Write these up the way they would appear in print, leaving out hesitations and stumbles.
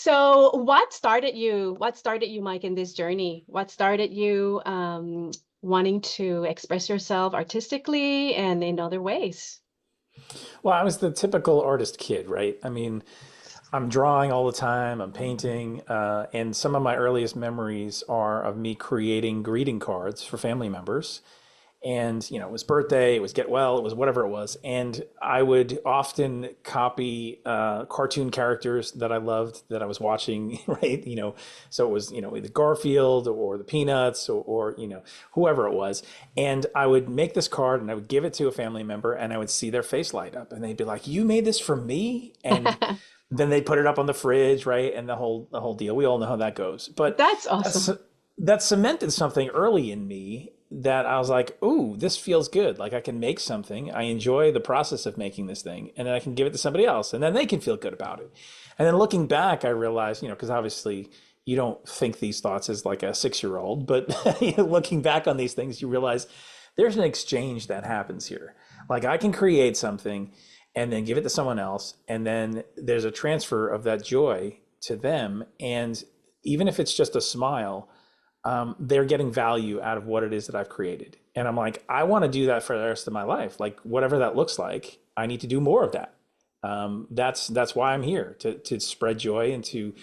So what started you, Mike, in this journey? What started you wanting to express yourself artistically and in other ways? Well, I was the typical artist kid, right? I mean, I'm drawing all the time, I'm painting, and some of my earliest memories are of me creating greeting cards for family members. And, it was birthday, it was get well, it was whatever it was. And I would often copy cartoon characters that I loved that I was watching, right? So it was, either Garfield or the Peanuts or whoever it was. And I would make this card and I would give it to a family member and I would see their face light up and they'd be like, "You made this for me?" And then they put it up on the fridge, right? And the whole deal. We all know how that goes. But That's that's awesome. that cemented something early in me that I was like, "Ooh, this feels good. Like I can make something. I enjoy the process of making this thing, and then I can give it to somebody else, and then they can feel good about it." And then looking back, I realized, because obviously you don't think these thoughts as like a 6-year-old, but looking back on these things, you realize there's an exchange that happens here. Like I can create something and then give it to someone else, and then there's a transfer of that joy to them, and even if it's just a smile, they're getting value out of what it is that I've created. And I'm like, I want to do that for the rest of my life. Like whatever that looks like, I need to do more of that. That's why I'm here to spread joy and to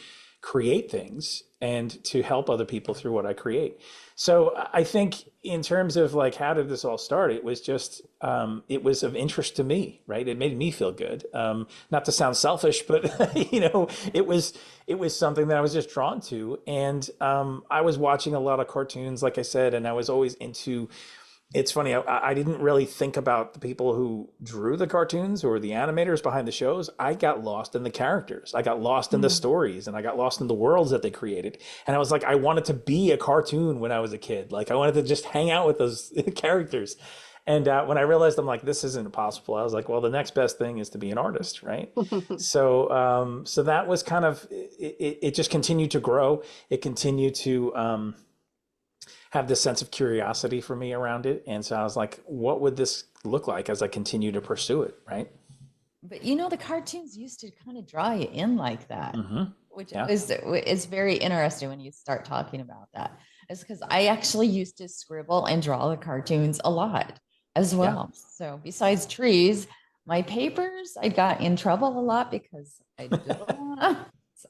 create things and to help other people through what I create. So I think in terms of like how did this all start, it was just it was of interest to me, right? It made me feel good. Not to sound selfish, but it was something that I was just drawn to, and I was watching a lot of cartoons, like I said, and I was always into. It's funny, I didn't really think about the people who drew the cartoons or the animators behind the shows. I got lost in the characters. I got lost in the Mm. stories and I got lost in the worlds that they created. And I was like, I wanted to be a cartoon when I was a kid. Like I wanted to just hang out with those characters. And when I realized I'm like, this isn't possible, I was like, well, the next best thing is to be an artist, right? So that was kind of it. Just continued to grow. It continued to have this sense of curiosity for me around it. And so I was like, what would this look like as I continue to pursue it? Right. But the cartoons used to kind of draw you in like that, Mm-hmm. which Yeah. is very interesting when you start talking about that. It's because I actually used to scribble and draw the cartoons a lot as Yeah. well. So besides trees, my papers, I got in trouble a lot because I did a lot. So,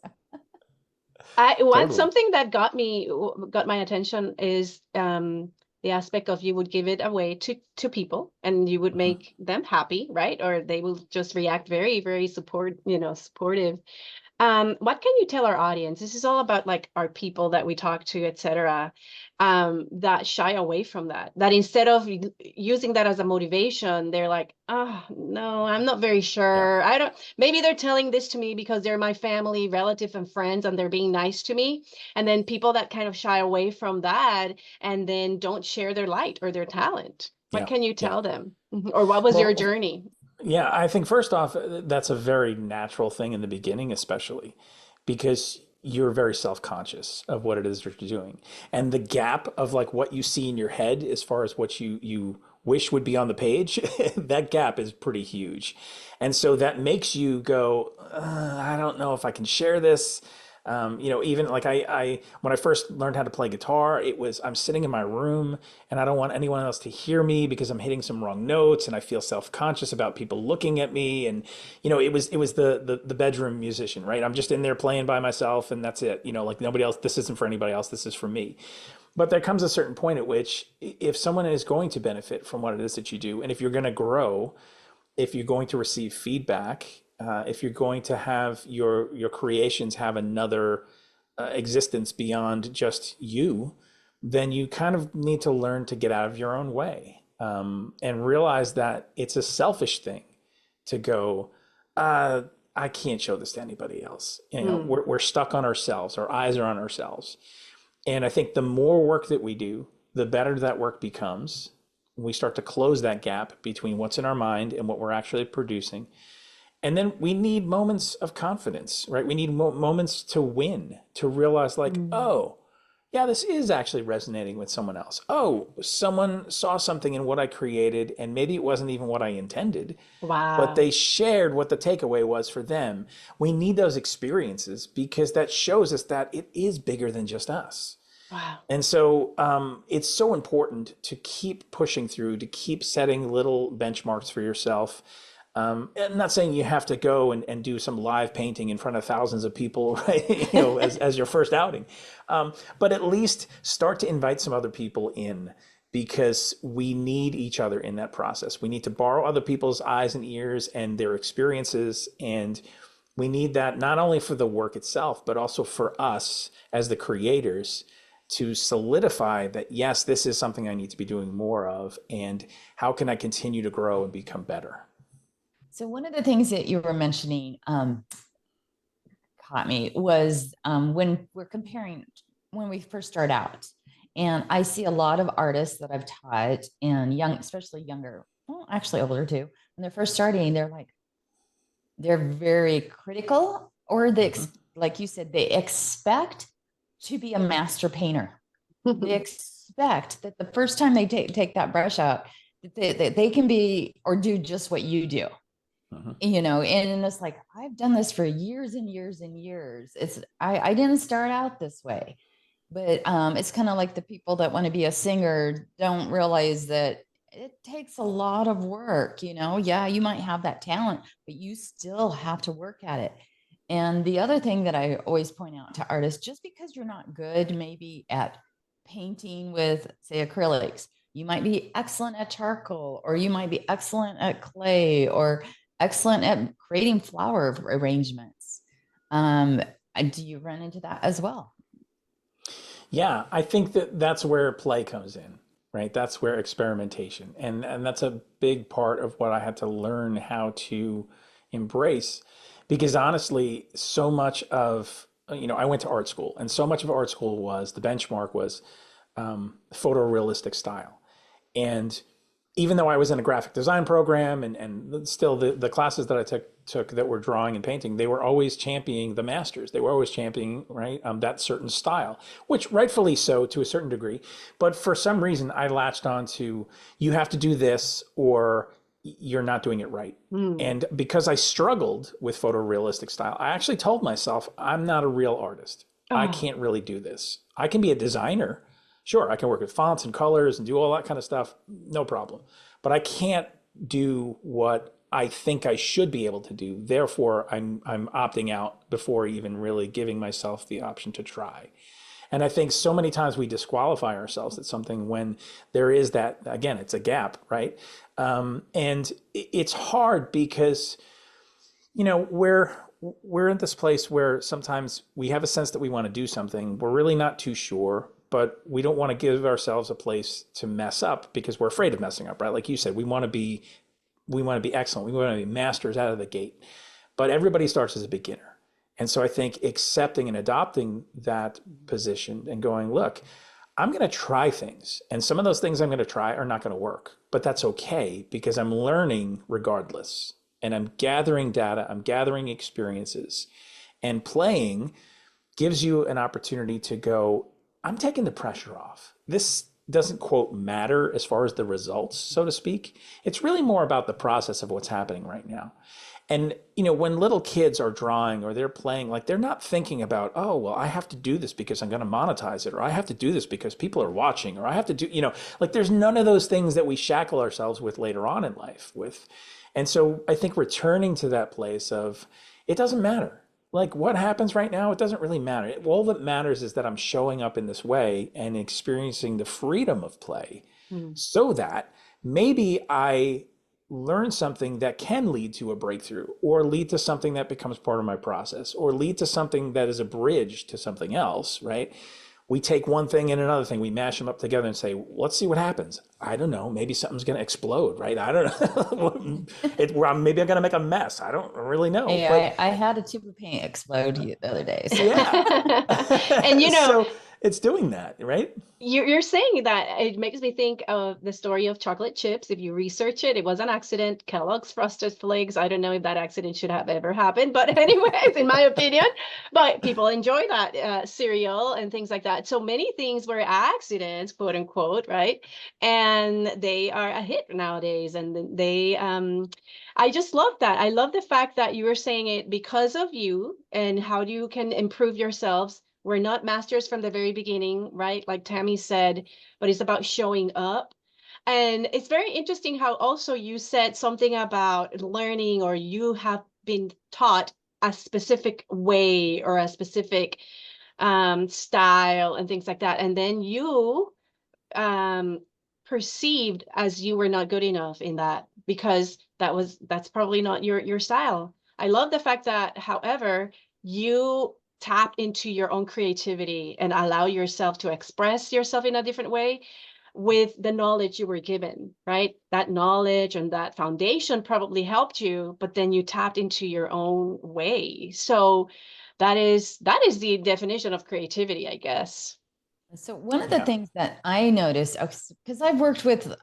I one Totally. something that got my attention is the aspect of you would give it away to people and you would Mm-hmm. make them happy, right? Or they will just react very, very supportive. What can you tell our audience? This is all about like our people that we talk to, etc. That shy away from that. That instead of using that as a motivation, they're like, "Oh, no, I'm not very Yeah. sure. I don't." Maybe they're telling this to me because they're my family, relative, and friends, and they're being nice to me. And then people that kind of shy away from that and then don't share their light or their talent. What Yeah. can you Yeah. tell them? Or what was your Well, journey? yeah, I think first off, that's a very natural thing in the beginning, especially because you're very self-conscious of what it is that you're doing. And the gap of like what you see in your head as far as what you wish would be on the page, that gap is pretty huge. And so that makes you go, I don't know if I can share this. Even like when I first learned how to play guitar, I'm sitting in my room and I don't want anyone else to hear me because I'm hitting some wrong notes and I feel self-conscious about people looking at me. And, it was the bedroom musician, right? I'm just in there playing by myself and that's it. Like nobody else, this isn't for anybody else. This is for me. But there comes a certain point at which if someone is going to benefit from what it is that you do, and if you're going to grow, if you're going to receive feedback, if you're going to have your creations have another existence beyond just you, then you kind of need to learn to get out of your own way, and realize that it's a selfish thing to go, I can't show this to anybody else. Mm. We're stuck on ourselves. Our eyes are on ourselves. And I think the more work that we do, the better that work becomes. We start to close that gap between what's in our mind and what we're actually producing. And then we need moments of confidence, right? We need moments to win, to realize like, Mm. oh, yeah, this is actually resonating with someone else. Oh, someone saw something in what I created, and maybe it wasn't even what I intended, but Wow. they shared what the takeaway was for them. We need those experiences because that shows us that it is bigger than just us. Wow. And so it's so important to keep pushing through, to keep setting little benchmarks for yourself. I'm not saying you have to go and do some live painting in front of thousands of people, right? As your first outing. But at least start to invite some other people in because we need each other in that process. We need to borrow other people's eyes and ears and their experiences. And we need that not only for the work itself, but also for us as the creators to solidify that, yes, this is something I need to be doing more of. And how can I continue to grow and become better? So one of the things that you were mentioning caught me was when we're comparing when we first start out. And I see a lot of artists that I've taught and young, especially younger, well, actually older too. When they're first starting, they're very critical, or like you said, they expect to be a master painter. They expect that the first time they take that brush out, that they can be or do just what you do. And it's like, I've done this for years and years and years. I didn't start out this way, but it's kind of like the people that want to be a singer don't realize that it takes a lot of work. Yeah, you might have that talent, but you still have to work at it. And the other thing that I always point out to artists, just because you're not good maybe at painting with, say, acrylics, you might be excellent at charcoal, or you might be excellent at clay, or excellent at creating flower arrangements. Do you run into that as well? Yeah, I think that's where play comes in, right? That's where experimentation, and that's a big part of what I had to learn how to embrace, because honestly, so much of I went to art school, and so much of art school was the benchmark was photorealistic style, and even though I was in a graphic design program and still the classes that I took that were drawing and painting, they were always championing the masters. They were always championing, right, that certain style, which rightfully so to a certain degree. But for some reason, I latched on to, you have to do this or you're not doing it right. And because I struggled with photorealistic style, I actually told myself, I'm not a real artist. I can't really do this. I can be a designer. Sure, I can work with fonts and colors and do all that kind of stuff, no problem. But I can't do what I think I should be able to do. Therefore, I'm opting out before even really giving myself the option to try. And I think so many times we disqualify ourselves at something when there is that, again, it's a gap, right? And it's hard because, we're in this place where sometimes we have a sense that we want to do something. We're really not too sure, but we don't want to give ourselves a place to mess up because we're afraid of messing up, right? Like you said, we want to be excellent. We want to be masters out of the gate, but everybody starts as a beginner. And so I think accepting and adopting that position and going, look, I'm going to try things. And some of those things I'm going to try are not going to work, but that's okay because I'm learning regardless. And I'm gathering data, I'm gathering experiences, and playing gives you an opportunity to go, I'm taking the pressure off. This doesn't, quote, matter as far as the results, so to speak. It's really more about the process of what's happening right now. And, when little kids are drawing or they're playing, like they're not thinking about, oh, well, I have to do this because I'm going to monetize it, or I have to do this because people are watching, or I have to do, like there's none of those things that we shackle ourselves with later on in life with. And so I think returning to that place of it doesn't matter. Like what happens right now, it doesn't really matter. All that matters is that I'm showing up in this way and experiencing the freedom of play so that maybe I learn something that can lead to a breakthrough or lead to something that becomes part of my process or lead to something that is a bridge to something else, right? We take one thing and another thing, we mash them up together and say, let's see what happens. I don't know, maybe something's going to explode, right? I don't know. Maybe I'm going to make a mess. I don't really know. Hey, but I had a tube of paint explode the other day. So. yeah. And So it's doing that, right? You're saying that it makes me think of the story of chocolate chips. If you research it, it was an accident. Kellogg's Frosted Flakes. I don't know if that accident should have ever happened, but anyways, in my opinion, but people enjoy that cereal and things like that. So many things were accidents, quote unquote, right? And they are a hit nowadays. And I just love that. I love the fact that you were saying it because of you and how you can improve yourselves. We're not masters from the very beginning, right? Like Tammy said, but it's about showing up. And it's very interesting how also you said something about learning, or you have been taught a specific way or a specific style and things like that. And then you um, perceived as you were not good enough in that, because that's probably not your style. I love the fact that, however, you tap into your own creativity and allow yourself to express yourself in a different way with the knowledge you were given, right? That knowledge and that foundation probably helped you, but then you tapped into your own way. So that is the definition of creativity, I guess. So one of the Yeah. things that I noticed, because I've worked with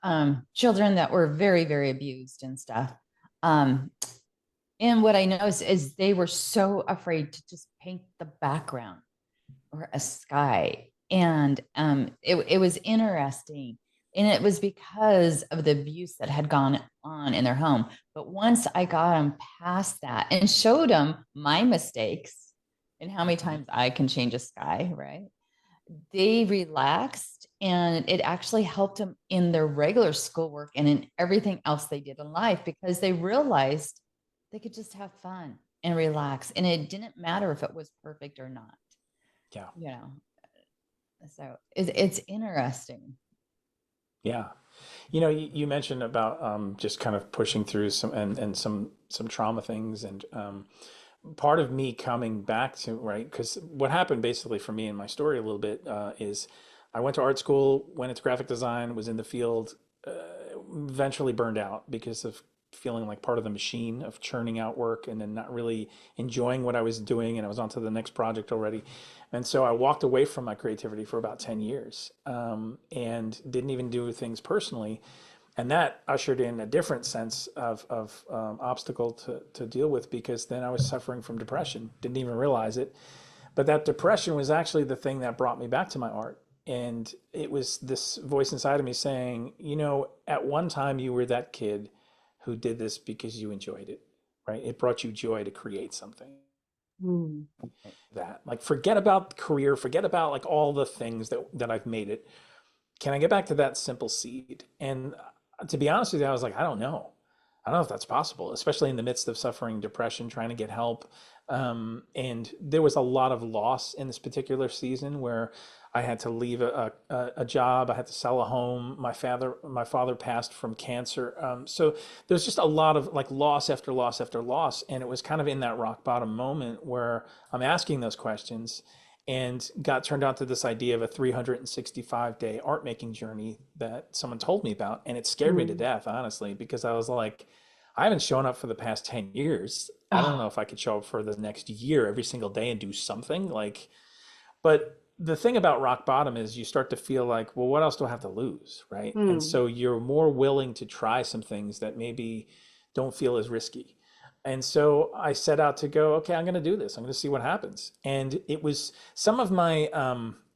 children that were very, very abused and stuff. And what I noticed is they were so afraid to just paint the background or a sky. And it was interesting. And it was because of the abuse that had gone on in their home. But once I got them past that and showed them my mistakes and how many times I can change a sky, right? They relaxed, and it actually helped them in their regular schoolwork and in everything else they did in life, because they realized they could just have fun and relax. And it didn't matter if it was perfect or not, Yeah. you know? So it's interesting. Yeah. You mentioned about just kind of pushing through some trauma things, and part of me coming back to, right, because what happened basically for me in my story a little bit is I went to art school, went into graphic design, was in the field, uh, eventually burned out because of feeling like part of the machine of churning out work and then not really enjoying what I was doing, and I was on to the next project already. And so I walked away from my creativity for about 10 years, and didn't even do things personally. And that ushered in a different sense of obstacle to deal with, because then I was suffering from depression, didn't even realize it. But that depression was actually the thing that brought me back to my art. And it was this voice inside of me saying, at one time you were that kid who did this because you enjoyed it, right? It brought you joy to create something. Mm. That, like, forget about career, forget about like all the things that I've made it. Can I get back to that simple seed? And to be honest with you, I was like, I don't know. I don't know if that's possible, especially in the midst of suffering depression, trying to get help. And there was a lot of loss in this particular season where I had to leave a job. I had to sell a home. My father passed from cancer. So there's just a lot of like loss after loss after loss. And it was kind of in that rock bottom moment where I'm asking those questions, and got turned on to this idea of a 365-day art making journey that someone told me about. And it scared me to Mm. death, honestly, because I was like, I haven't shown up for the past 10 years. I don't know Oh. if I could show up for the next year every single day and do something like, but the thing about rock bottom is you start to feel like, well, what else do I have to lose? Right. And Mm. so you're more willing to try some things that maybe don't feel as risky. And so I set out to go, okay, I'm going to do this. I'm going to see what happens. And it was some of my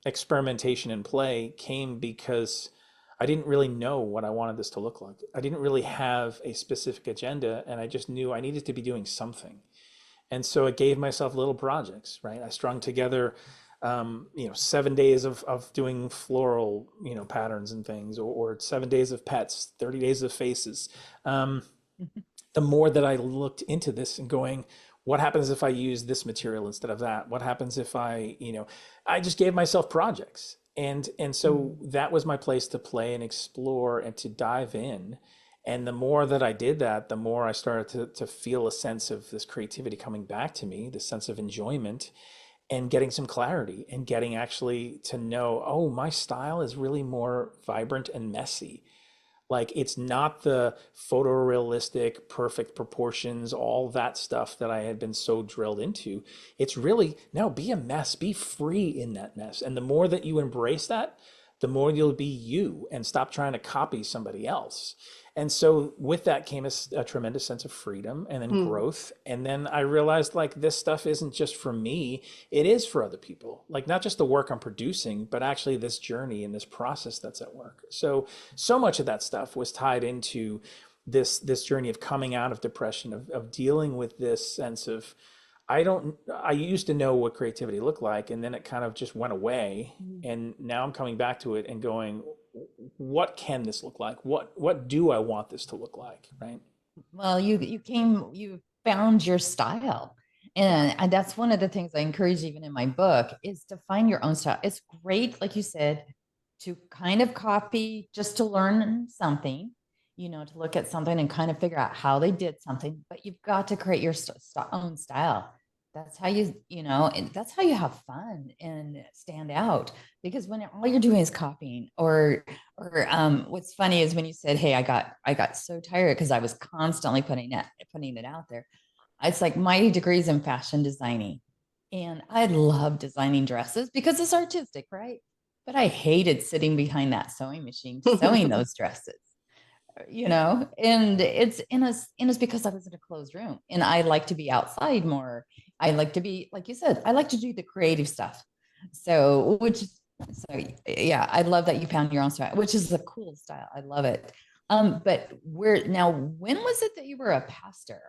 experimentation and play came because I didn't really know what I wanted this to look like. I didn't really have a specific agenda, and I just knew I needed to be doing something. And so I gave myself little projects, right? I strung together, 7 days of doing floral, patterns and things, or 7 days of pets, 30 days of faces. Um, the more that I looked into this and going, what happens if I use this material instead of that? What happens if I just gave myself projects. And so Mm. that was my place to play and explore and to dive in. And the more that I did that, the more I started to feel a sense of this creativity coming back to me, this sense of enjoyment, and getting some clarity, and getting actually to know, oh, my style is really more vibrant and messy. Like, it's not the photorealistic, perfect proportions, all that stuff that I had been so drilled into. It's really, no, be a mess, be free in that mess. And the more that you embrace that, the more you'll be you and stop trying to copy somebody else. And so with that came a tremendous sense of freedom and then Mm. growth. And then I realized, like, this stuff isn't just for me, it is for other people. Like, not just the work I'm producing, but actually this journey and this process that's at work. So much of that stuff was tied into this journey of coming out of depression, of dealing with this sense of, I used to know what creativity looked like, and then it kind of just went away. And now I'm coming back to it and going, what can this look like? What do I want this to look like? Right. Well, you found your style. And that's one of the things I encourage even in my book is to find your own style. It's great, like you said, to kind of copy just to learn something, to look at something and kind of figure out how they did something, but you've got to create your own style. That's how and that's how you have fun and stand out. Because when all you're doing is copying, or what's funny is when you said, "Hey, I got so tired because I was constantly putting it out there." It's like my degree's in fashion designing, and I love designing dresses because it's artistic, right? But I hated sitting behind that sewing machine sewing those dresses. And it's because I was in a closed room and I like to be outside more. I like to be, like you said, I like to do the creative stuff. So yeah, I love that you found your own style, which is a cool style. I love it. But when was it that you were a pastor?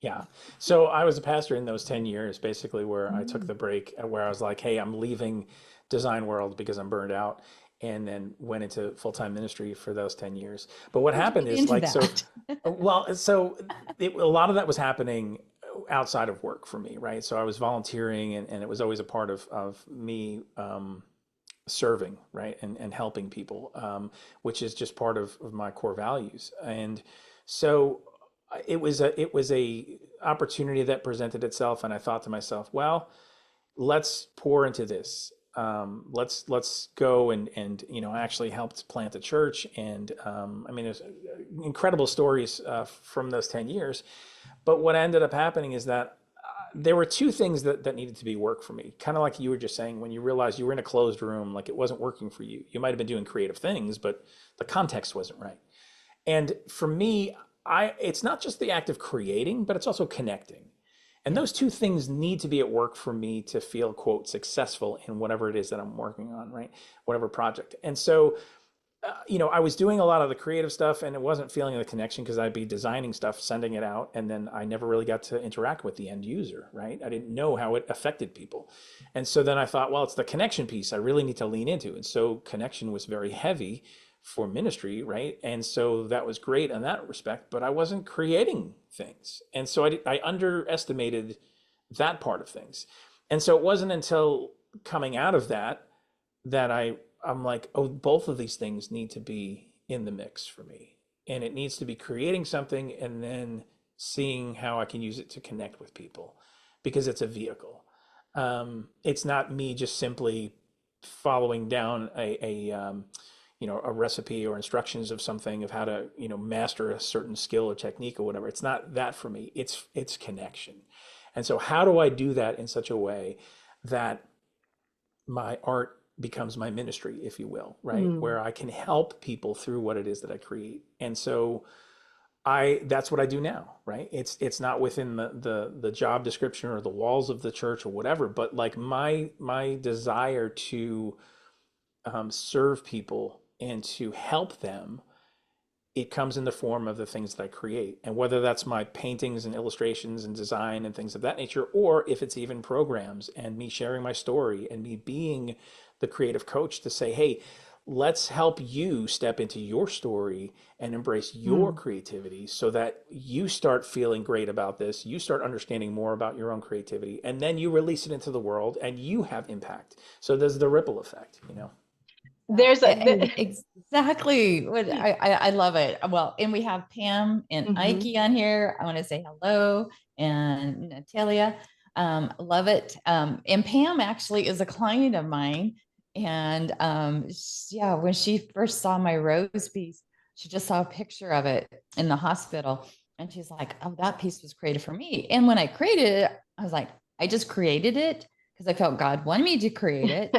Yeah. So I was a pastor in those 10 years, basically, where I took Mm. the break, where I was like, hey, I'm leaving design world because I'm burned out, and then went into full-time ministry for those 10 years. But what How'd you happened get is, into like, so, that? well, so a lot of that was happening outside of work for me, right? So I was volunteering, and it was always a part of me serving, right? And helping people, which is just part of my core values. And so it was a opportunity that presented itself, and I thought to myself, well, let's pour into this. Let's go and I actually helped plant a church, and I mean, there's incredible stories from those 10 years. But what ended up happening is that there were two things that needed to be work for me. Kind of like you were just saying, when you realized you were in a closed room, like, it wasn't working for you. You might have been doing creative things, but the context wasn't right. And for me, it's not just the act of creating, but it's also connecting. And Yeah. those two things need to be at work for me to feel, quote, successful in whatever it is that I'm working on, right? Whatever project. And so, I was doing a lot of the creative stuff, and it wasn't feeling the connection because I'd be designing stuff, sending it out, and then I never really got to interact with the end user, right? I didn't know how it affected people. And so then I thought, well, it's the connection piece I really need to lean into. And so connection was very heavy for ministry, right? And so that was great in that respect, but I wasn't creating things. And so I underestimated that part of things. And so it wasn't until coming out of that I'm like, oh, both of these things need to be in the mix for me. And it needs to be creating something and then seeing how I can use it to connect with people, because it's a vehicle. It's not me just simply following down a recipe or instructions of something of how to, master a certain skill or technique or whatever. It's not that for me. It's connection. And so how do I do that in such a way that my art becomes my ministry, if you will, right? Mm. Where I can help people through what it is that I create. And so that's what I do now, right? It's not within the job description or the walls of the church or whatever, but like my desire to serve people and to help them, it comes in the form of the things that I create. And whether that's my paintings and illustrations and design and things of that nature, or if it's even programs and me sharing my story and me being the creative coach to say, hey, let's help you step into your story and embrace your Mm. creativity so that you start feeling great about this. You start understanding more about your own creativity, and then you release it into the world and you have impact. So there's the ripple effect. There's a Exactly what I love it. Well, and we have Pam and Mhm. Ike on here. I want to say hello, and Natalia. Love it. And Pam actually is a client of mine. And yeah, when she first saw my rose piece, She just saw a picture of it in the hospital. And she's like, oh, that piece was created for me. And when I created it, I was like, I just created it because I felt God wanted me to create it.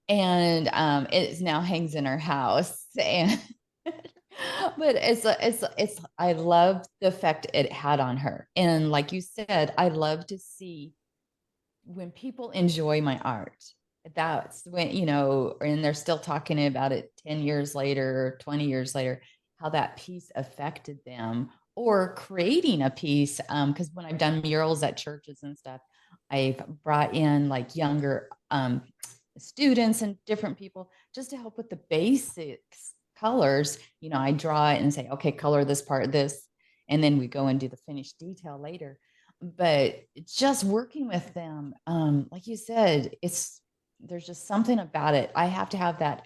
And it now hangs in her house. And but I love the effect it had on her. And like you said, I love to see when people enjoy my art. That's when, you know, and they're still talking about it 10 years later, 20 years later, how that piece affected them, or creating a piece. Because when I've done murals at churches and stuff, I've brought in like younger students and different people just to help with the basics colors. You know, I draw it and say, okay, color this part, this, and then we go and do the finished detail later. But just working with them, like you said, there's just something about it. I have to have that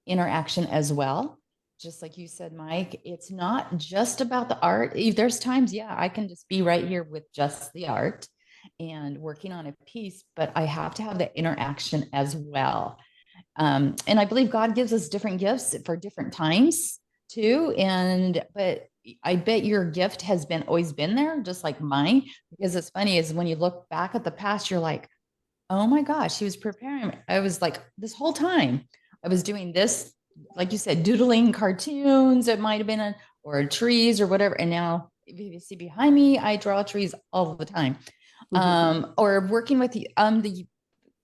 interaction as well. Just like you said, Mike, it's not just about the art. There's times, yeah, I can just be right here with just the art and working on a piece, but I have to have the interaction as well. And I believe God gives us different gifts for different times too. But I bet your gift has always been there, just like mine. Because it's funny is when you look back at the past, you're like, oh my gosh, he was preparing me. I was like, this whole time I was doing this, like you said, doodling cartoons. It might have been or trees or whatever. And now if you see behind me, I draw trees all the time. Or working with the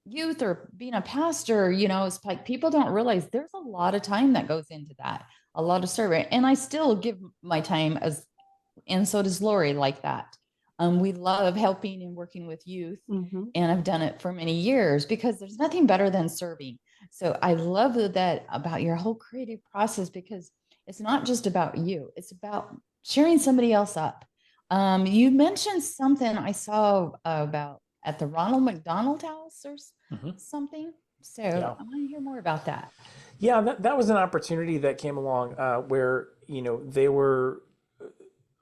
youth or being a pastor, you know, it's like people don't realize there's a lot of time that goes into that, a lot of service. And I still give my time and so does Lori like that. We love helping and working with youth. And I've done it for many years because there's nothing better than serving. So I love that about your whole creative process, because it's not just about you, it's about cheering somebody else up. You mentioned something I saw about at the Ronald McDonald House or something. So I want to hear more about that. Yeah, that was an opportunity that came along where, you know, they were,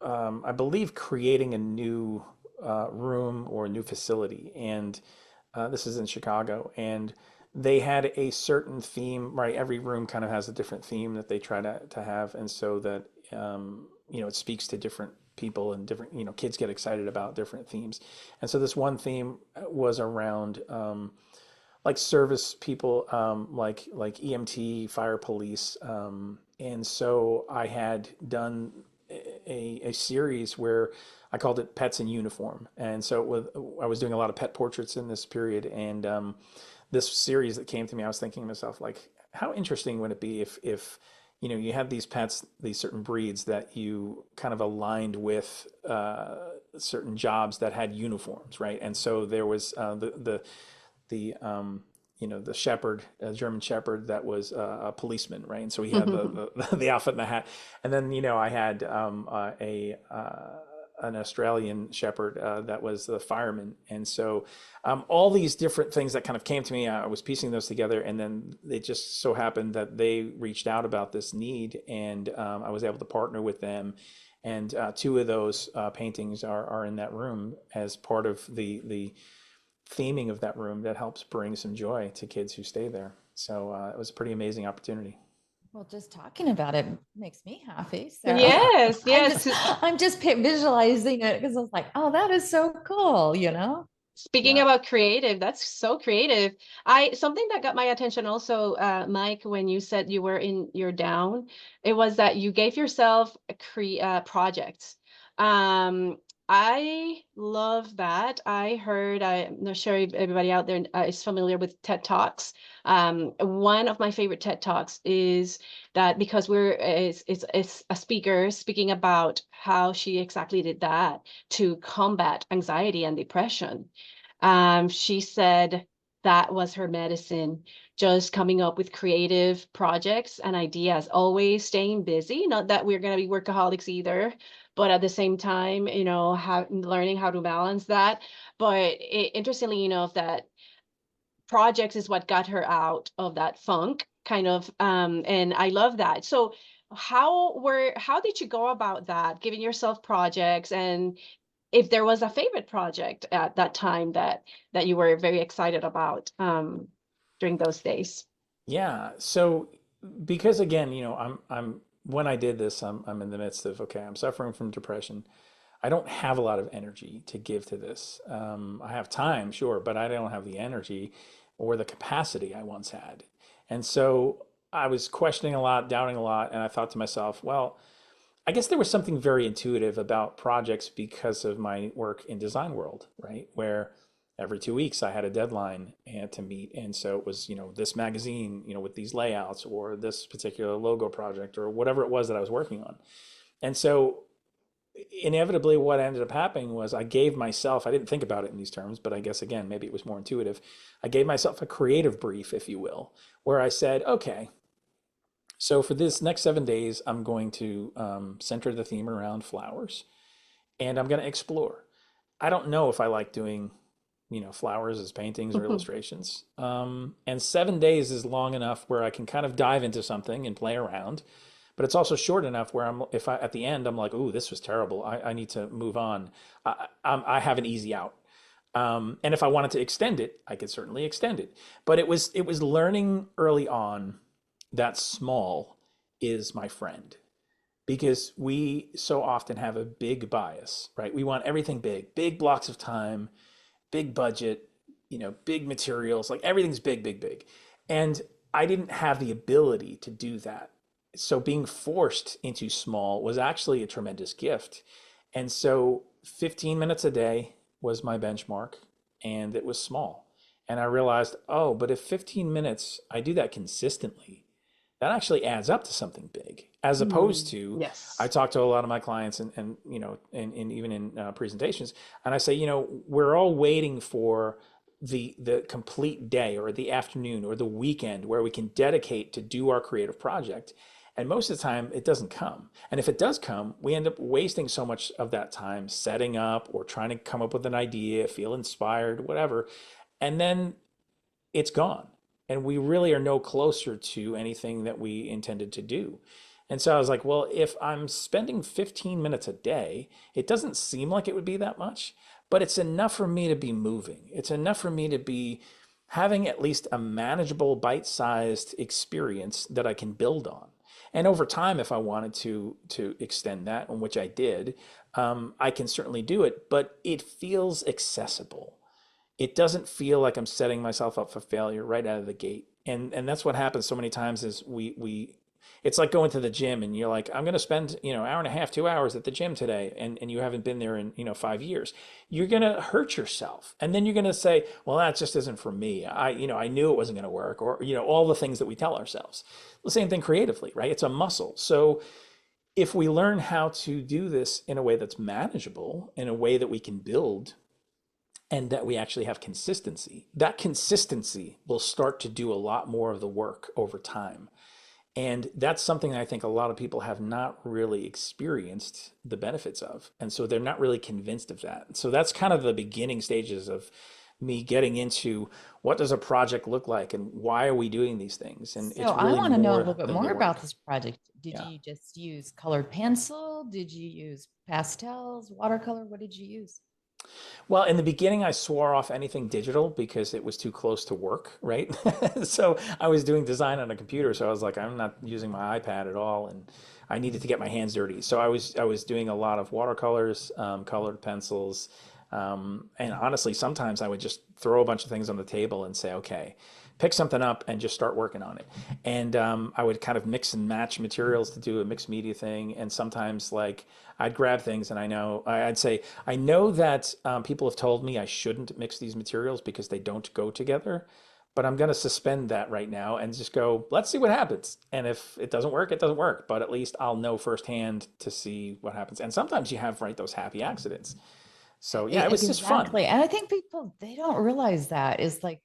I believe, creating a new room or a new facility. And this is in Chicago. And they had a certain theme, right? Every room kind of has a different theme that they try to have. And so that, you know, it speaks to different people and different, you know, kids get excited about different themes. And so this one theme was around like service people, like EMT, fire police. And so I had done a series where I called it Pets in Uniform. And so I was doing a lot of pet portraits in this period. And this series that came to me, I was thinking to myself, like, how interesting would it be if you know, you had these pets, these certain breeds that you kind of aligned with certain jobs that had uniforms, right? And so there was the you know, the shepherd, a German shepherd that was a policeman, right? And so he had the outfit and the hat. And then, you know, I had an Australian shepherd that was the fireman. And so all these different things that kind of came to me, I was piecing those together. And then it just so happened that they reached out about this need, and I was able to partner with them. And two of those paintings are in that room as part of the theming of that room that helps bring some joy to kids who stay there. So it was a pretty amazing opportunity. Well, just talking about it makes me happy. So Yes, I'm yes. just visualizing it because I was like, oh, that is so cool, you know? Speaking Yeah. about creative, that's so creative. Something that got my attention also, Mike, when you said you were in your down, it was that you gave yourself a projects. Um, I love that. I'm not sure if everybody out there is familiar with TED Talks. One of my favorite TED Talks is that because it's a speaker speaking about how she exactly did that to combat anxiety and depression. She said that was her medicine, just coming up with creative projects and ideas, always staying busy. Not that we're going to be workaholics either, but at the same time, you know, learning how to balance that. But interestingly enough, that projects is what got her out of that funk kind of. And I love that. So how did you go about that, giving yourself projects, and if there was a favorite project at that time that you were very excited about during those days? Yeah. So because again, you know, I'm when I did this, I'm in the midst of, okay, I'm suffering from depression. I don't have a lot of energy to give to this. I have time, sure, but I don't have the energy or the capacity I once had. And so I was questioning a lot, doubting a lot, and I thought to myself, well, I guess there was something very intuitive about projects because of my work in design world, right? Where every 2 weeks I had a deadline and to meet. And so it was, this magazine, with these layouts or this particular logo project or whatever it was that I was working on. And so inevitably what ended up happening was I gave myself, I didn't think about it in these terms, but I guess again, maybe it was more intuitive. I gave myself a creative brief, if you will, where I said, okay, so for this next 7 days, I'm going to center the theme around flowers and I'm going to explore. I don't know if I like doing, flowers as paintings or illustrations. And 7 days is long enough where I can kind of dive into something and play around. But it's also short enough where if I, at the end, I'm like, ooh, this was terrible. I need to move on. I have an easy out. And if I wanted to extend it, I could certainly extend it. But it was learning early on that small is my friend, because we so often have a big bias, right? We want everything big, big blocks of time, big budget, big materials, like everything's big, big, big. And I didn't have the ability to do that. So being forced into small was actually a tremendous gift. And so 15 minutes a day was my benchmark, and it was small. And I realized, oh, but if 15 minutes, I do that consistently, that actually adds up to something big, as opposed to, Yes. I talk to a lot of my clients and even in presentations, and I say, we're all waiting for the complete day or the afternoon or the weekend where we can dedicate to do our creative project. And most of the time it doesn't come. And if it does come, we end up wasting so much of that time setting up or trying to come up with an idea, feel inspired, whatever. And then it's gone. And we really are no closer to anything that we intended to do. And so I was like, well, if I'm spending 15 minutes a day, it doesn't seem like it would be that much, but it's enough for me to be moving. It's enough for me to be having at least a manageable, bite-sized experience that I can build on. And over time, if I wanted to extend that, and which I did, I can certainly do it, but it feels accessible. It doesn't feel like I'm setting myself up for failure right out of the gate. And that's what happens so many times is we it's like going to the gym and you're like, I'm going to spend, hour and a half, 2 hours at the gym today. And you haven't been there in, 5 years. You're going to hurt yourself. And then you're going to say, well, that just isn't for me. I knew it wasn't going to work, or, all the things that we tell ourselves. The same thing creatively, right? It's a muscle. So if we learn how to do this in a way that's manageable, in a way that we can build, and that we actually have consistency, that consistency will start to do a lot more of the work over time. And that's something I think a lot of people have not really experienced the benefits of. And so they're not really convinced of that. So that's kind of the beginning stages of me getting into what does a project look like and why are we doing these things? And So it's I really want to know a more little bit than more the about work. this project. Did Yeah. you just use colored pencil? Did you use pastels, watercolor? What did you use? Well, in the beginning, I swore off anything digital because it was too close to work, right? So I was doing design on a computer, so I was like, I'm not using my iPad at all, and I needed to get my hands dirty. So I was doing a lot of watercolors, colored pencils, and honestly, sometimes I would just throw a bunch of things on the table and say, okay, pick something up and just start working on it. And I would kind of mix and match materials to do a mixed media thing. And sometimes like I'd grab things and I'd say, I know that people have told me I shouldn't mix these materials because they don't go together, but I'm going to suspend that right now and just go, let's see what happens. And if it doesn't work, it doesn't work, but at least I'll know firsthand to see what happens. And sometimes you have, right, those happy accidents. So yeah, it was just fun. Exactly. And I think people, they don't realize that is like,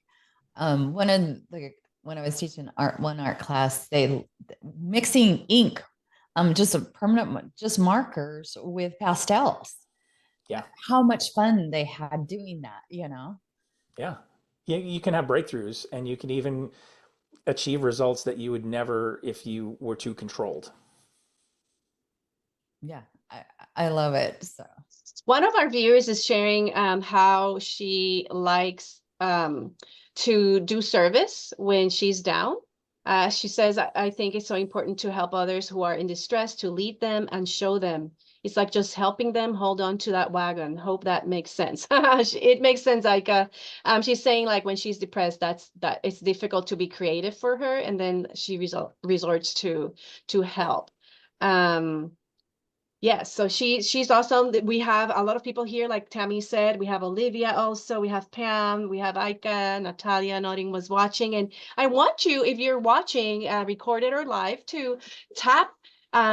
one of the, when I was teaching one art class, they mixing ink, just a permanent, just markers with pastels. Yeah. How much fun they had doing that, Yeah. You can have breakthroughs and you can even achieve results that you would never if you were too controlled. Yeah, I love it. So One of our viewers is sharing how she likes to do service when she's down. She says, I think it's so important to help others who are in distress, to lead them and show them. It's like just helping them hold on to that wagon. Hope that makes sense. It makes sense, Aika. She's saying like when she's depressed, that it's difficult to be creative for her, and then she resorts to help. Um, Yes, so she's awesome. We have a lot of people here, like Tammy said. We have Olivia also. We have Pam. We have Aika, Natalia nodding was watching. And I want you, if you're watching, recorded or live, to tap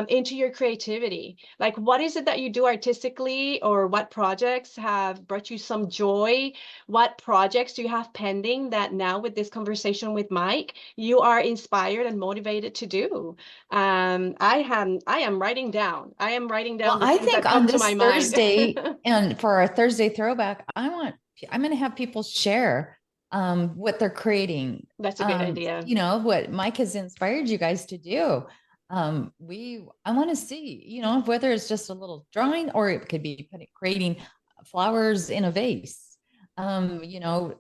into your creativity. Like, what is it that you do artistically, or what projects have brought you some joy? What projects do you have pending that now, with this conversation with Mike, you are inspired and motivated to do? I am writing down. I am writing Well, down the I things think that on come to this my mind. Thursday and for our Thursday throwback, I'm going to have people share what they're creating. That's a good idea. You know, what Mike has inspired you guys to do. I want to see, you know, whether it's just a little drawing or it could be creating flowers in a vase. You know,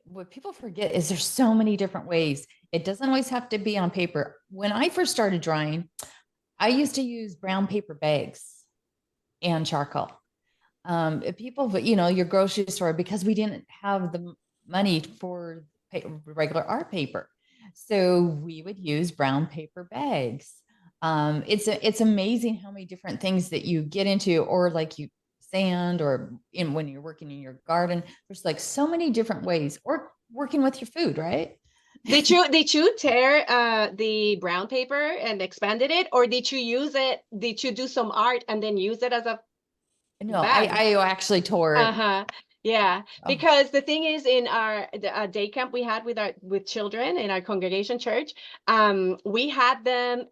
what people forget is there's so many different ways. It doesn't always have to be on paper. When I first started drawing, I used to use brown paper bags and charcoal. People, but you know, your grocery store, because we didn't have the money for regular art paper. So we would use brown paper bags. It's amazing how many different things that you get into, or like you sand, or when you're working in your garden, there's like so many different ways, or working with your food, right? Did you tear the brown paper and expanded it, or did you use it? Did you do some art and then use it as a No, bag? I actually tore it. Uh-huh. Yeah, Oh, because the thing is, in our day camp we had with children in our congregation church, we had them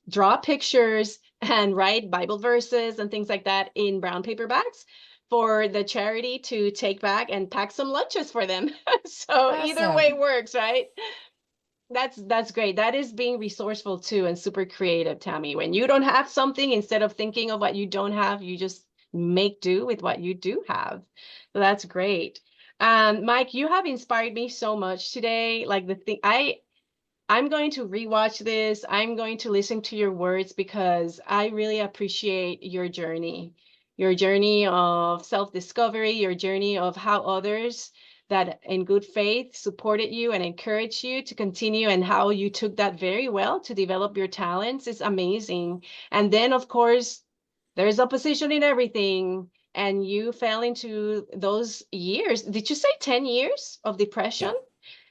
draw pictures and write Bible verses and things like that in brown paper bags for the charity to take back and pack some lunches for them. So either way awesome. works, right? That's great. That is being resourceful too, and super creative, Tammy. When you don't have something, instead of thinking of what you don't have, you just make do with what you do have. So that's great. Mike, you have inspired me so much today. Like the thing I'm going to rewatch this. I'm going to listen to your words because I really appreciate your journey of self-discovery, your journey of how others that in good faith supported you and encouraged you to continue, and how you took that very well to develop your talents is amazing. And then, of course, there's opposition in everything. And you fell into those years. Did you say 10 years of depression?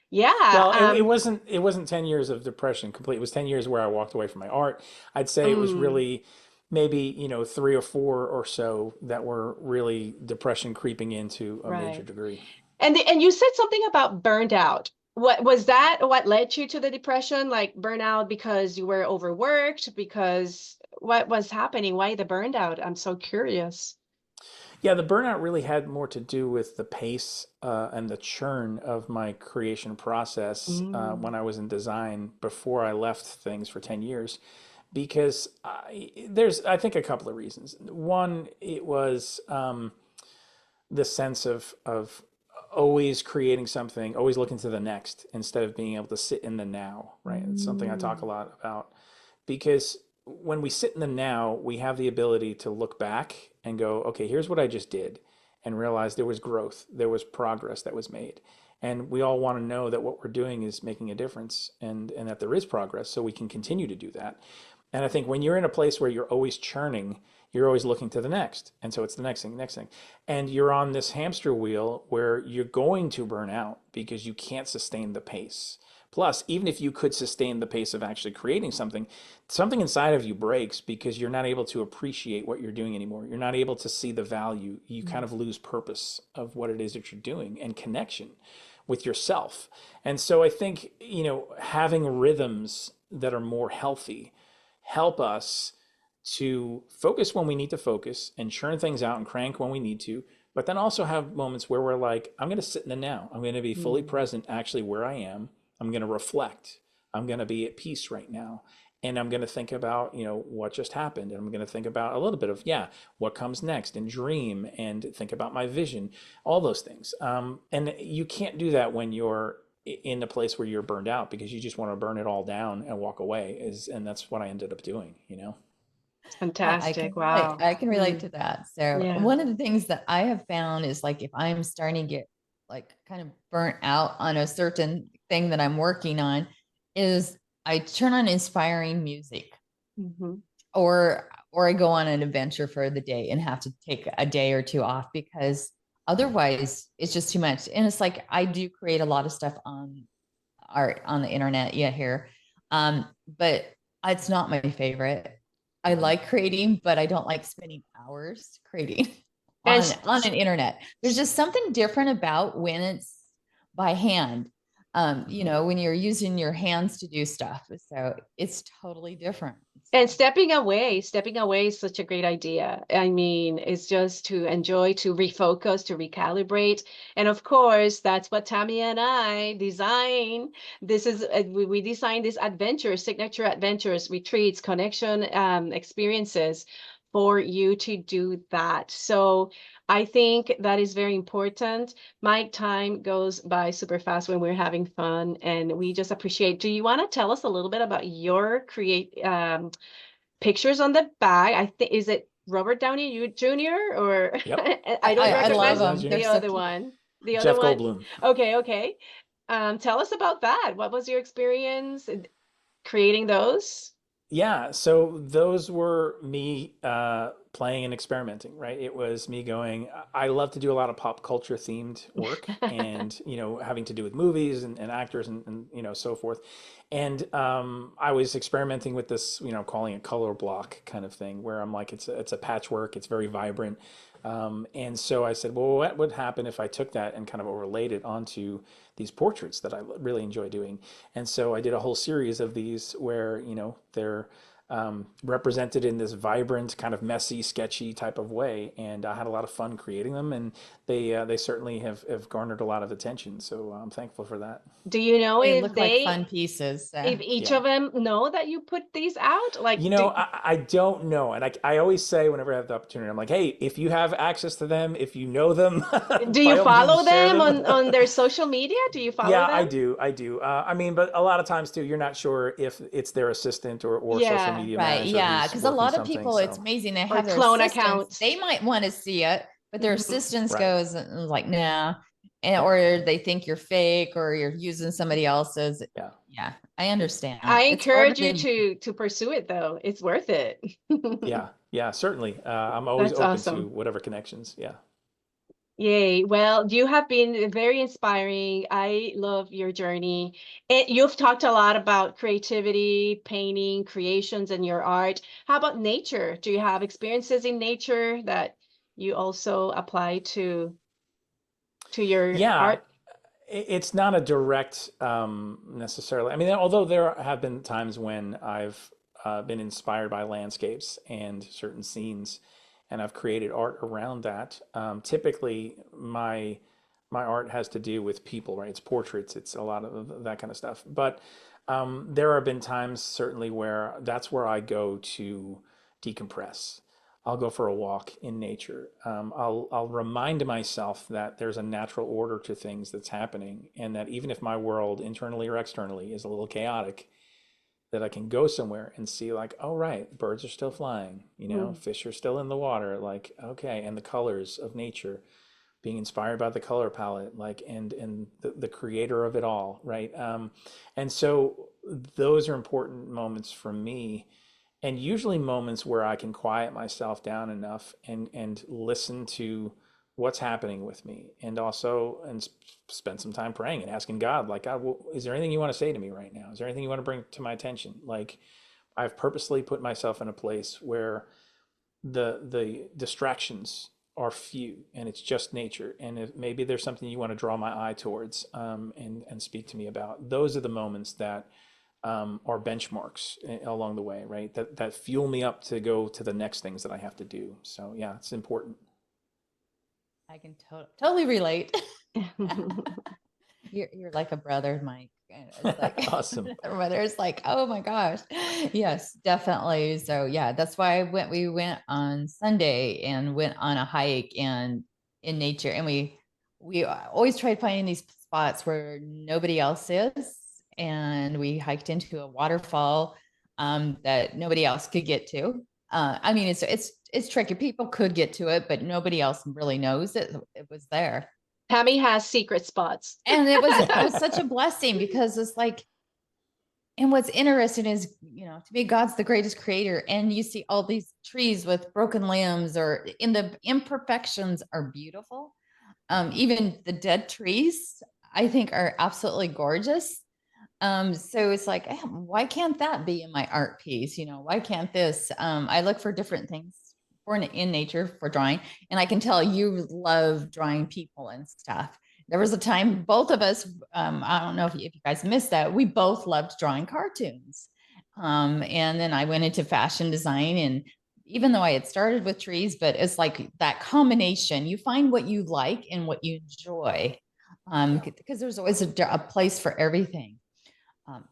Yeah. Yeah. Well, it wasn't 10 years of depression complete. It was 10 years where I walked away from my art. I'd say it was Mm, really maybe, 3 or 4 or so that were really depression creeping into a major right. degree. And you said something about burned out. What was that? What led you to the depression? Like burnout because you were overworked? Because what was happening? Why the burned out? I'm so curious. Yeah, the burnout really had more to do with the pace and the churn of my creation process when Mm, I was in design before I left things for 10 years. Because there's, I think, a couple of reasons. One, it was the sense of always creating something, always looking to the next instead of being able to sit in the now, right? It's something I talk a mm, lot about because when we sit in the now, we have the ability to look back and go, okay, here's what I just did, and realize there was growth, there was progress that was made. And we all want to know that what we're doing is making a difference, and that there is progress so we can continue to do that. And I think when you're in a place where you're always churning, you're always looking to the next. And so it's the next thing, next thing. And you're on this hamster wheel where you're going to burn out because you can't sustain the pace. Plus, even if you could sustain the pace of actually creating something, something inside of you breaks because you're not able to appreciate what you're doing anymore. You're not able to see the value. You kind mm, of lose purpose of what it is that you're doing and connection with yourself. And so I think, having rhythms that are more healthy help us to focus when we need to focus and churn things out and crank when we need to, but then also have moments where we're like, I'm going to sit in the now. I'm going to be fully mm. present actually where I am. I'm going to reflect. I'm going to be at peace right now. And I'm going to think about, what just happened. And I'm going to think about a little bit of, what comes next, and dream and think about my vision, all those things. And you can't do that when you're in a place where you're burned out because you just want to burn it all down and walk away and that's what I ended up doing, you know? Fantastic. Wow. I can relate to that. So Yeah. one of the things that I have found is like if I'm starting to get like kind of burnt out on a certain thing that I'm working on, is I turn on inspiring music, Mm-hmm. or I go on an adventure for the day and have to take a day or two off, because otherwise it's just too much. And it's like I do create a lot of stuff on art on the internet here. But it's not my favorite. I like creating, but I don't like spending hours creating And on an internet. There's just something different about when it's by hand. You know, when you're using your hands to do stuff. So it's totally different. And stepping away is such a great idea. I mean, it's just to enjoy, to refocus, to recalibrate. And of course, that's what Tammy and I design. This is, we design these adventures, signature adventures, retreats, connection experiences for you to do that. So I think that is very important. Mike, time goes by super fast when we're having fun, and we just appreciate. Do you want to tell us a little bit about your pictures on the bag? I think, is it Robert Downey Jr. or Yep. I don't I love recognize them. the They're other so one. The other Jeff one. Goldblum. Okay, okay. Tell us about that. What was your experience in creating those? Yeah, so those were me playing and experimenting, right? It was me going, I love to do a lot of pop culture themed work and, you know, having to do with movies and actors and, you know, so forth. And I was experimenting with this, you know, calling it color block kind of thing, where I'm like, it's a patchwork, it's very vibrant. And so I said, well, what would happen if I took that and kind of overlaid it onto these portraits that I really enjoy doing? And so I did a whole series of these where, you know, they're represented in this vibrant, kind of messy, sketchy type of way. And I had a lot of fun creating them, and they certainly have garnered a lot of attention. So I'm thankful for that. Do you know They if look like fun pieces. if each Yeah. of them know that you put these out? Like, You know, I don't know. And I always say whenever I have the opportunity, I'm like, hey, if you have access to them, if you know them, do you by all means, follow share them them. on their social media? Do you follow Yeah, them? I do. I mean, but a lot of times too, you're not sure if it's their assistant or social Yeah. media Right. manager Yeah. who's Because a working lot of something. people, it's So, amazing. They Or have their clone assistants. accounts? They might want to see it, but their Mhm. assistants right. goes and like, nah. And, Yeah. or they think you're fake or you're using somebody else's. Yeah. Yeah. I understand. I It's harder encourage you than, to pursue it though. It's worth it. Yeah. Yeah. Certainly. I'm always That's open to awesome. whatever connections. Yeah. Yay. Well, you have been very inspiring. I love your journey. You've talked a lot about creativity, painting, creations, and your art. How about nature? Do you have experiences in nature that you also apply to your Yeah. art? It's not a direct necessarily. I mean, although there have been times when I've been inspired by landscapes and certain scenes, and I've created art around that. Typically, my art has to do with people, right? It's portraits, it's a lot of that kind of stuff. But there have been times certainly where that's where I go to decompress. I'll go for a walk in nature. I'll remind myself that there's a natural order to things that's happening, and that even if my world, internally or externally, is a little chaotic, that I can go somewhere and see like, oh right, birds are still flying, you know, Mm. fish are still in the water, like okay, and the colors of nature, being inspired by the color palette, like and the creator of it all, right? And so those are important moments for me, and usually moments where I can quiet myself down enough and listen to what's happening with me, and also spend some time praying and asking God, like, God, is there anything you want to say to me right now? Is there anything you want to bring to my attention? Like, I've purposely put myself in a place where the distractions are few and it's just nature, and if maybe there's something you want to draw my eye towards, and speak to me about. Those are the moments that are benchmarks along the way, right? That fuel me up to go to the next things that I have to do. So yeah, it's important. I can totally relate. You're like a brother, Mike. And it's like Awesome. brother's like, oh my gosh. Yes, definitely. So yeah, that's why we went on Sunday and went on a hike and in nature, and we we always tried finding these spots where nobody else is. And we hiked into a waterfall that nobody else could get to. I mean, it's tricky. People could get to it, but nobody else really knows it was there. Tammy has secret spots. And it was such a blessing, because it's like, and what's interesting is, to me, God's the greatest creator. And you see all these trees with broken limbs, or in the imperfections are beautiful. Even the dead trees, I think, are absolutely gorgeous. So it's like, why can't that be in my art piece? Why can't this? I look for different things in nature for drawing. And I can tell you love drawing people and stuff. There was a time both of us, I don't know if you guys missed that, we both loved drawing cartoons. And then I went into fashion design, and even though I had started with trees, but it's like that combination, you find what you like and what you enjoy, because there's always a place for everything,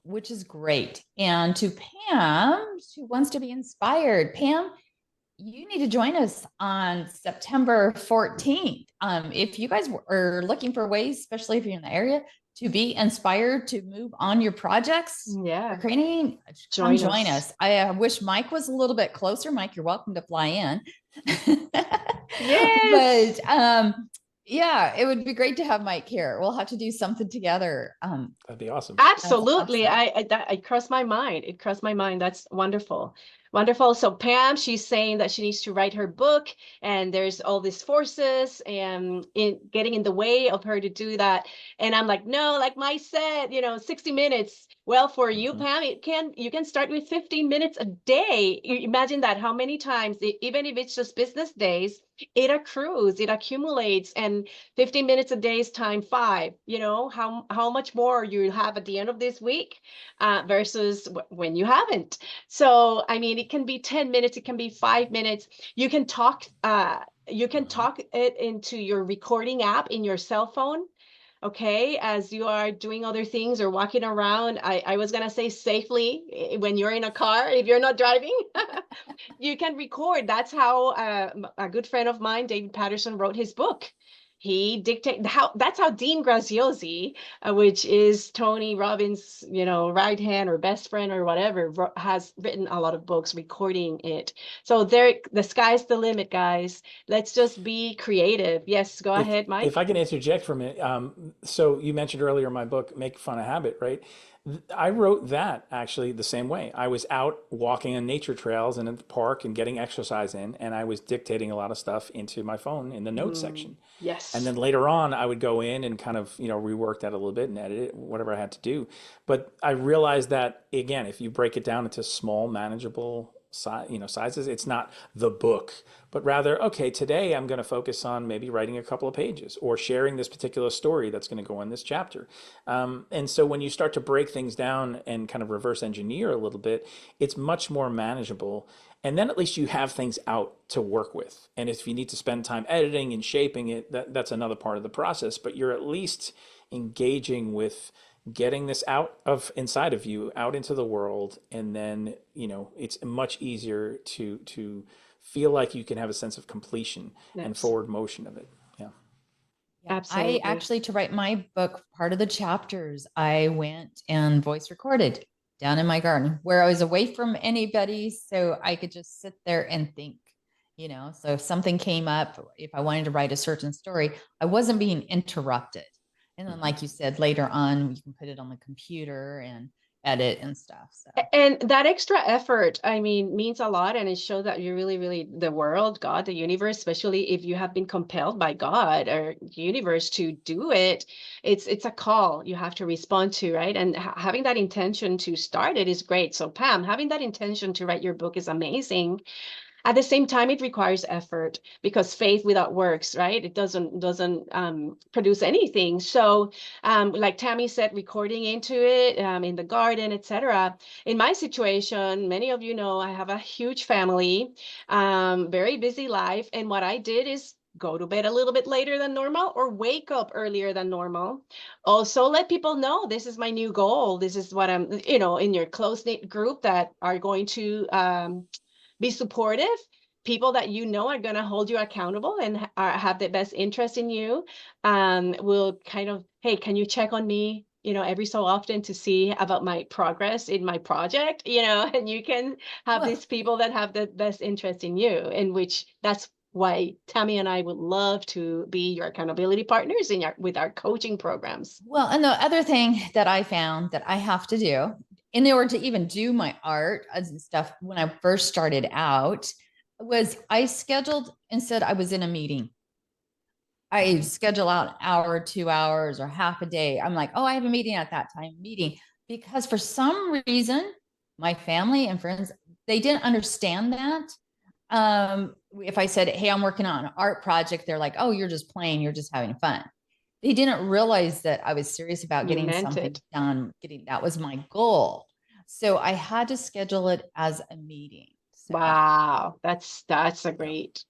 which is great. And to Pam, who wants to be inspired, Pam, you need to join us on September 14th. If you guys are looking for ways, especially if you're in the area, to be inspired to move on your projects, Yeah, creating, join us. I wish Mike was a little bit closer. Mike, you're welcome to fly in. yes. But yeah, it would be great to have Mike here. We'll have to do something together. That'd be awesome. Absolutely. Awesome. It crossed my mind. It crossed my mind. That's wonderful. Wonderful. So Pam, she's saying that she needs to write her book, and there's all these forces and getting in the way of her to do that. And I'm like, no, like Mike said, 60 minutes. Well, for you, Pam, you can start with 15 minutes a day. You imagine that, how many times, even if it's just business days, it accrues, it accumulates, and 15 minutes a day is time 5. How much more you have at the end of this week versus when you haven't. So, I mean, it can be 10 minutes, it can be 5 minutes. You can talk it into your recording app in your cell phone. Okay, as you are doing other things or walking around. I was gonna say safely when you're in a car, if you're not driving, you can record. That's how a good friend of mine, David Patterson, wrote his book. He dictated that's how Dean Graziosi, which is Tony Robbins, right hand or best friend or whatever, has written a lot of books recording it. So the sky's the limit, guys. Let's just be creative. Yes, go ahead, Mike. If I can interject for a minute, so you mentioned earlier my book, Make Fun a Habit, right? I wrote that actually the same way. I was out walking on nature trails and in the park and getting exercise in, and I was dictating a lot of stuff into my phone in the notes section. Yes. And then later on, I would go in and kind of, rework that a little bit and edit it, whatever I had to do. But I realized that, again, if you break it down into small, manageable sizes, it's not the book, but rather, okay, today I'm going to focus on maybe writing a couple of pages or sharing this particular story that's going to go in this chapter. And so when you start to break things down and kind of reverse engineer a little bit, it's much more manageable. And then at least you have things out to work with. And if you need to spend time editing and shaping it, that's another part of the process. But you're at least engaging with getting this out of inside of you, out into the world, and then it's much easier to feel like you can have a sense of completion and forward motion of it. Yeah. Absolutely. I actually, to write my book, part of the chapters, I went and voice recorded down in my garden where I was away from anybody, so I could just sit there and think. So if something came up, if I wanted to write a certain story, I wasn't being interrupted. And then, like you said, later on, you can put it on the computer and edit and stuff. So. And that extra effort, I mean, means a lot. And it shows that you're really, really the world, God, the universe, especially if you have been compelled by God or universe to do it. It's a call you have to respond to, right? And having that intention to start it is great. So Pam, having that intention to write your book is amazing. At the same time, it requires effort, because faith without works, right? It doesn't produce anything. So like Tammy said, recording into it in the garden, etc. In my situation, many of you know I have a huge family, very busy life. And what I did is go to bed a little bit later than normal or wake up earlier than normal. Also, let people know this is my new goal. This is what I'm, in your close-knit group that are going to be supportive. people that you know are going to hold you accountable and have the best interest in you, will kind of, hey, can you check on me, every so often to see about my progress in my project, and you can have Well, these people that have the best interest in you, in which that's why Tammy and I would love to be your accountability partners with our coaching programs. well, and the other thing that I found that I have to do in order to even do my art and stuff when I first started out was I scheduled and said I was in a meeting. I schedule out an hour, 2 hours, or half a day. I'm like, oh, I have a meeting at that time, because for some reason, my family and friends, they didn't understand that. If I said, hey, I'm working on an art project, they're like, oh, you're just playing, you're just having fun. They didn't realize that I was serious about You getting meant something it. done, that was my goal. So I had to schedule it as a meeting. So Wow, that's a Yeah. great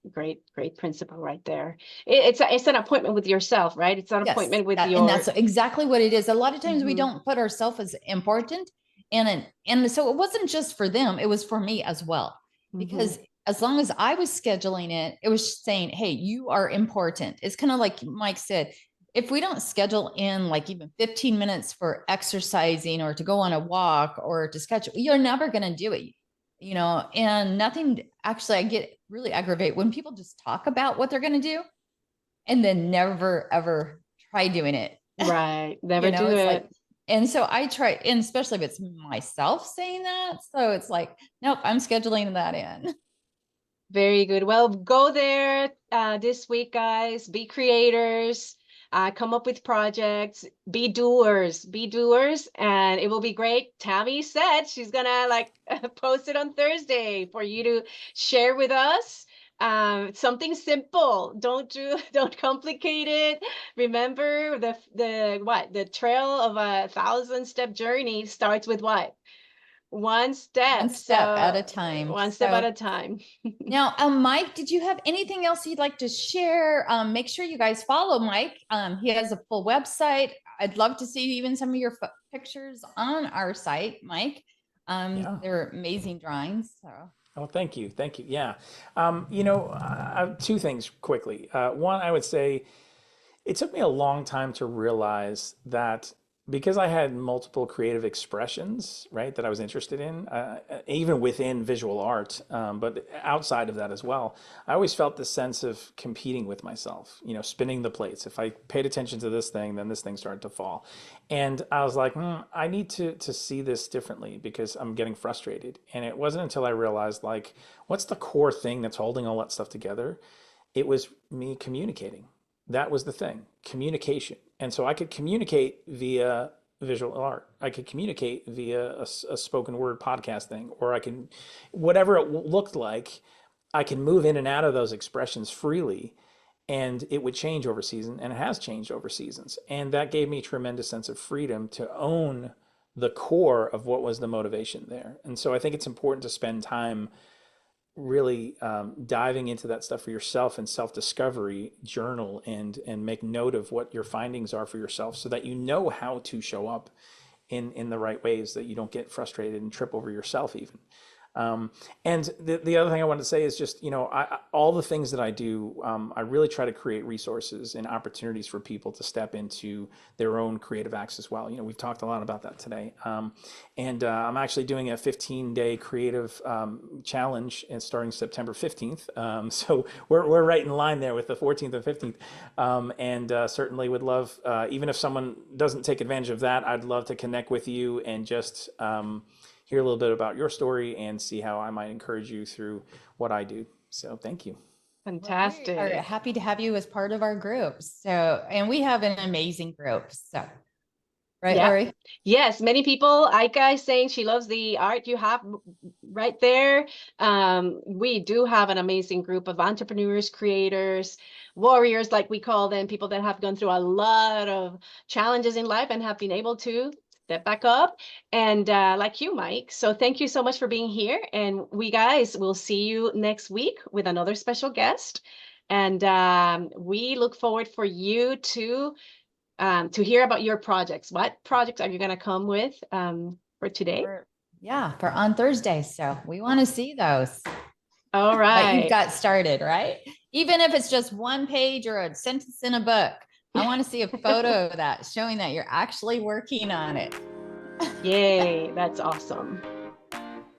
principle right there. It's an appointment with yourself, right? It's an yes, appointment with and your. that's exactly what it is. A lot of times we Mhm, don't put ourselves as important, and so it wasn't just for them; it was for me as well. mhm. Because as long as I was scheduling it, it was saying, "Hey, you are important." It's kind of like Mike said. If we don't schedule in like even 15 minutes for exercising or to go on a walk or to sketch, you're never going to do it, and nothing. Actually, I get really aggravate when people just talk about what they're going to do and then never ever try doing it. Right, never do It's like, it. and so I try, and especially if it's myself saying that. So it's like, nope, I'm scheduling that in. Very good. Well, go there this week, guys. Be creators. Come up with projects. Be doers, and it will be great. Tammy said she's gonna like post it on Thursday for you to share with us. Something simple. Don't complicate it. Remember the trail of a 1,000-step journey starts with what? One One step. step at a So time. one step at So a time. now, Mike, did you have anything else you'd like to share? Make sure you guys follow Mike. He has a full website. I'd love to see even some of your pictures on our site, Mike. Yeah. They're amazing drawings. So Oh, thank you. Thank you. Yeah. Two things quickly. One, I would say it took me a long time to realize that because I had multiple creative expressions, right, that I was interested in, even within visual art, but outside of that as well, I always felt this sense of competing with myself, spinning the plates. If I paid attention to this thing, then this thing started to fall. And I was like, I need to see this differently because I'm getting frustrated. And it wasn't until I realized, like, what's the core thing that's holding all that stuff together? It was me communicating. That was the thing, communication. And so I could communicate via visual art. I could communicate via a spoken word podcast thing, or I can, whatever it looked like, I can move in and out of those expressions freely. And it would change over season, and it has changed over seasons. And that gave me a tremendous sense of freedom to own the core of what was the motivation there. And so I think it's important to spend time really diving into that stuff for yourself and self-discovery, journal and make note of what your findings are for yourself so that you know how to show up in the right ways, that you don't get frustrated and trip over yourself even. And the other thing I wanted to say is just, all the things that I do, I really try to create resources and opportunities for people to step into their own creative acts as well. We've talked a lot about that today. And I'm actually doing a 15-day creative challenge and starting September 15th. So we're right in line there with the 14th and 15th. And certainly would love, even if someone doesn't take advantage of that, I'd love to connect with you and just hear a little bit about your story and see how I might encourage you through what I do. So thank you. well, we are Fantastic. happy to have you as part of our group. So, and we have an amazing group. So, right, Yeah. Lori? Yes, many people, Aika is saying she loves the art you have right there. We do have an amazing group of entrepreneurs, creators, warriors, like we call them, people that have gone through a lot of challenges in life and have been able to step back up. And like you, Mike. So thank you so much for being here. And we guys will see you next week with another special guest. And we look forward for you to hear about your projects. What projects are you going to come with for today? For on Thursday. So we want to see those. All But you've right. got started, right? Even if it's just one page or a sentence in a book, I want to see a photo of that showing that you're actually working on it. Yay, that's awesome.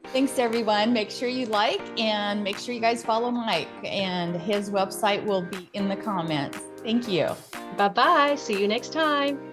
Thanks, everyone. Make sure you like and make sure you guys follow Mike, and his website will be in the comments. Thank you. Bye-bye. See you next time.